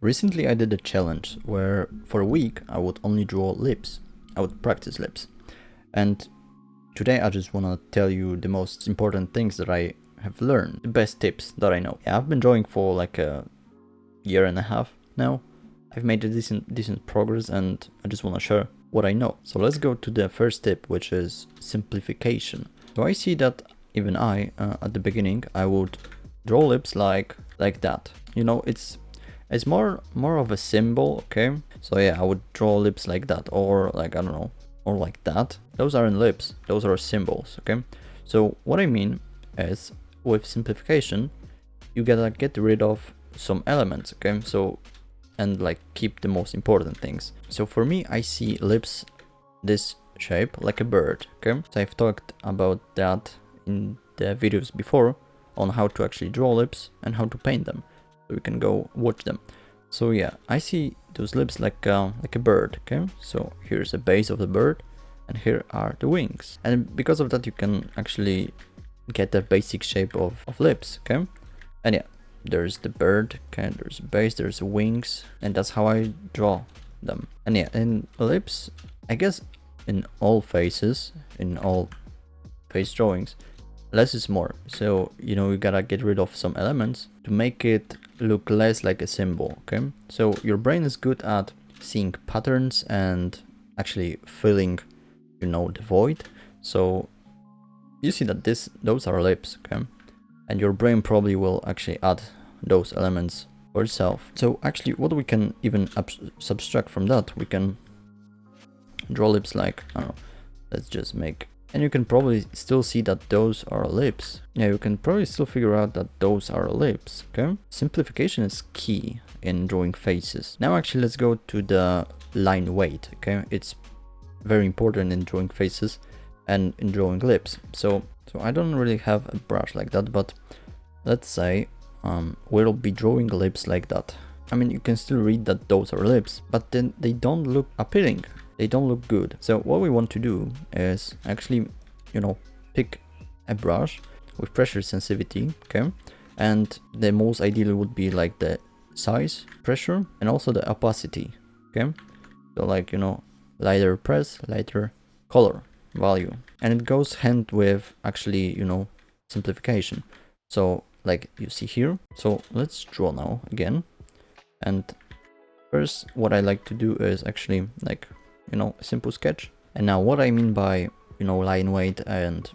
Recently I did a challenge where for a week I would only draw lips. I would practice lips. And today I just want to tell you the most important things that I have learned, the best tips that I know. Yeah, I've been drawing for like a year and a half now. I've made a decent progress and I just want to share what I know. So let's go to the first tip, which is simplification. So I see that even at the beginning, I would draw lips like that. You know, it's more of a symbol, okay? So yeah, I would draw lips like that, or like, I don't know, or like that. Those aren't lips, those are symbols, okay? So what I mean is, with simplification, you gotta get rid of some elements, okay? So, and like keep the most important things. So for me, I see lips this shape like a bird, okay? So I've talked about that in the videos before on how to actually draw lips and how to paint them. So you can go watch them. So yeah, I see those lips like a bird, okay? So here's the base of the bird and here are the wings. And because of that, you can actually get the basic shape of lips, okay? And yeah, there's the bird, okay, there's a base, there's wings, and that's how I draw them. And yeah, in lips, I guess in all faces, in all face drawings, less is more. So, you know, you gotta get rid of some elements to make it look less like a symbol, okay? So your brain is good at seeing patterns and actually filling, you know, the void. So you see that those are lips, okay? And your brain probably will actually add those elements for itself. So actually what we can even subtract from that, we can draw lips like, I don't know, let's just make, and you can probably still see that those are lips. Yeah, you can probably still figure out that those are lips, okay? Simplification is key in drawing faces. Now actually let's go to the line weight, okay? It's very important in drawing faces and in drawing lips. So I don't really have a brush like that, but let's say we'll be drawing lips like that. I mean, you can still read that those are lips, but then they don't look appealing. They don't look good. So what we want to do is actually, you know, pick a brush with pressure sensitivity, okay? And the most ideal would be like the size, pressure, and also the opacity, okay? So like, you know, lighter press, lighter color value. And it goes hand with actually, you know, simplification. So like you see here. So let's draw now again. And first what I like to do is actually like, you know, a simple sketch. And now what I mean by, you know, line weight, and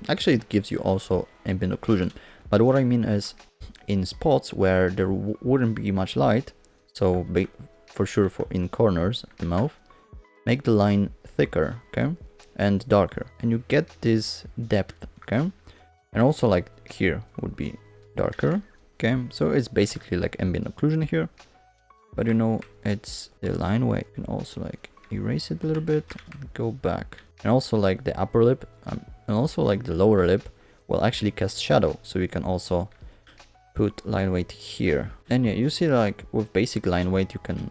actually it gives you also ambient occlusion. But what I mean is in spots where there wouldn't be much light, so for sure for in corners of the mouth, make the line thicker, okay, and darker, and you get this depth, okay. And also like here would be darker, okay. So it's basically like ambient occlusion here, but you know, it's the line weight. You can also like erase it a little bit and go back. And also like the upper lip and also like the lower lip will actually cast shadow, so you can also put line weight here. And yeah, you see like with basic line weight you can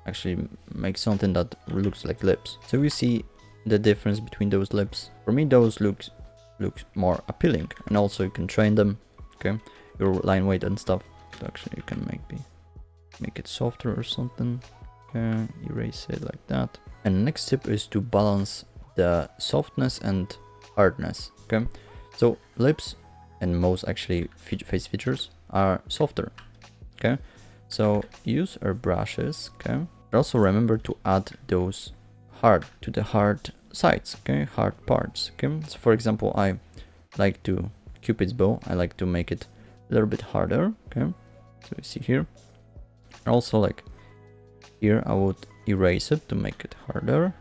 actually make something that looks like lips. So you see the difference between those lips. For me those looks more appealing, and also you can train them, okay, your line weight and stuff. So actually you can make it softer or something, okay, erase it like that. And the next tip is to balance the softness and hardness, okay. So lips and most actually face features are softer, okay. So use our brushes, okay. But also remember to add those hard to the hard sides, okay, hard parts, okay. So for example, I like to Cupid's bow, I like to make it a little bit harder, okay. So you see here. And also like here I would erase it to make it harder.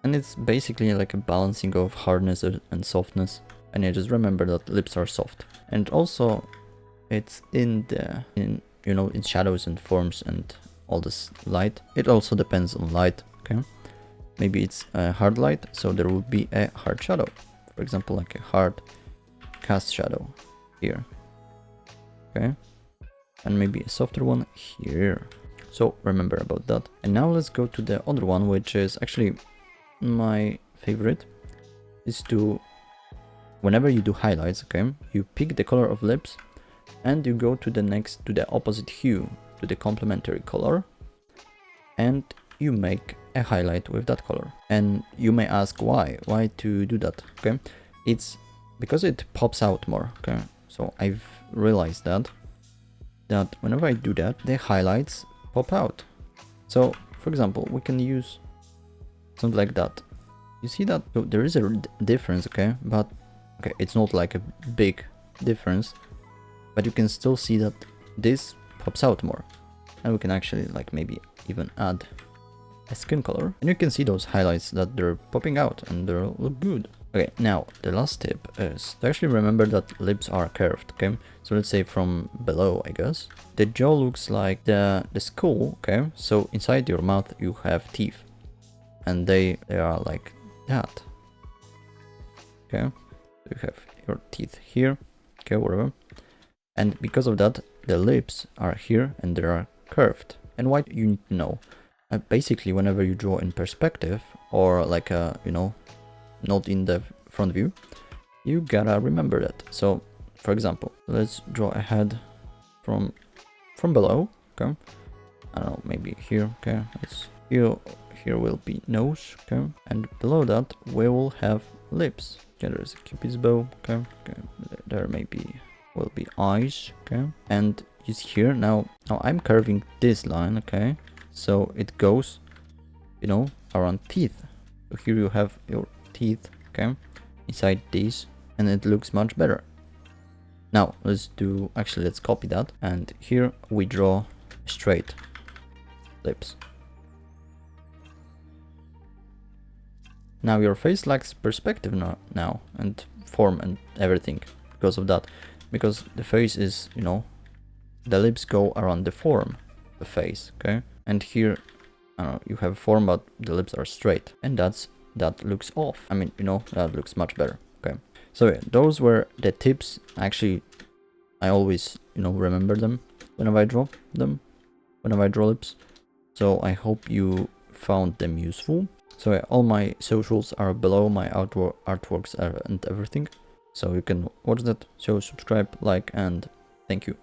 And it's basically like a balancing of hardness and softness. And yeah, just remember that lips are soft. And also it's in you know, in shadows and forms and all this light. It also depends on light, okay. Maybe it's a hard light, so there will be a hard shadow. For example, like a hard cast shadow here, okay. And maybe a softer one here. So remember about that. And now let's go to the other one, which is actually my favorite, is to, whenever you do highlights, okay, you pick the color of lips and you go to the opposite hue, to the complementary color, and you make a highlight with that color. And you may ask why to do that. Okay, it's because it pops out more. Okay, so I've realized that whenever I do that, the highlights pop out. So for example, we can use something like that. You see that? So there is a difference, okay, but okay, it's not like a big difference, but you can still see that this pops out more. And we can actually like maybe even add a skin color, and you can see those highlights that they're popping out and they look good. Okay, now the last tip is to actually remember that lips are curved. Okay, so let's say from below, I guess the jaw looks like the skull. Okay, so inside your mouth you have teeth, and they are like that. Okay, you have your teeth here. Okay, whatever. And because of that, the lips are here and they are curved. And why you need to know? Basically, whenever you draw in perspective or like a, you know, not in the front view, you gotta remember that. So, for example, let's draw a head from below. Okay, I don't know, maybe here. Okay, let's here will be nose. Okay, and below that we will have lips. Okay, there's a cupid's bow. Okay, there maybe will be eyes. Okay, and you see here now I'm curving this line. Okay, so it goes, you know, around teeth. So here you have your teeth, okay, inside these, and it looks much better. Now let's copy that, and here we draw straight lips. Now your face lacks perspective now and form and everything because of that, because the face is, you know, the lips go around the form of the face, okay, and here I don't know, you have form but the lips are straight, and that looks off. I mean, you know, that looks much better. Okay, so yeah, those were the tips. Actually, I always, you know, remember them whenever I draw lips. So I hope you found them useful. So yeah, all my socials are below, my artworks and everything, so you can watch that. So subscribe, like, and thank you.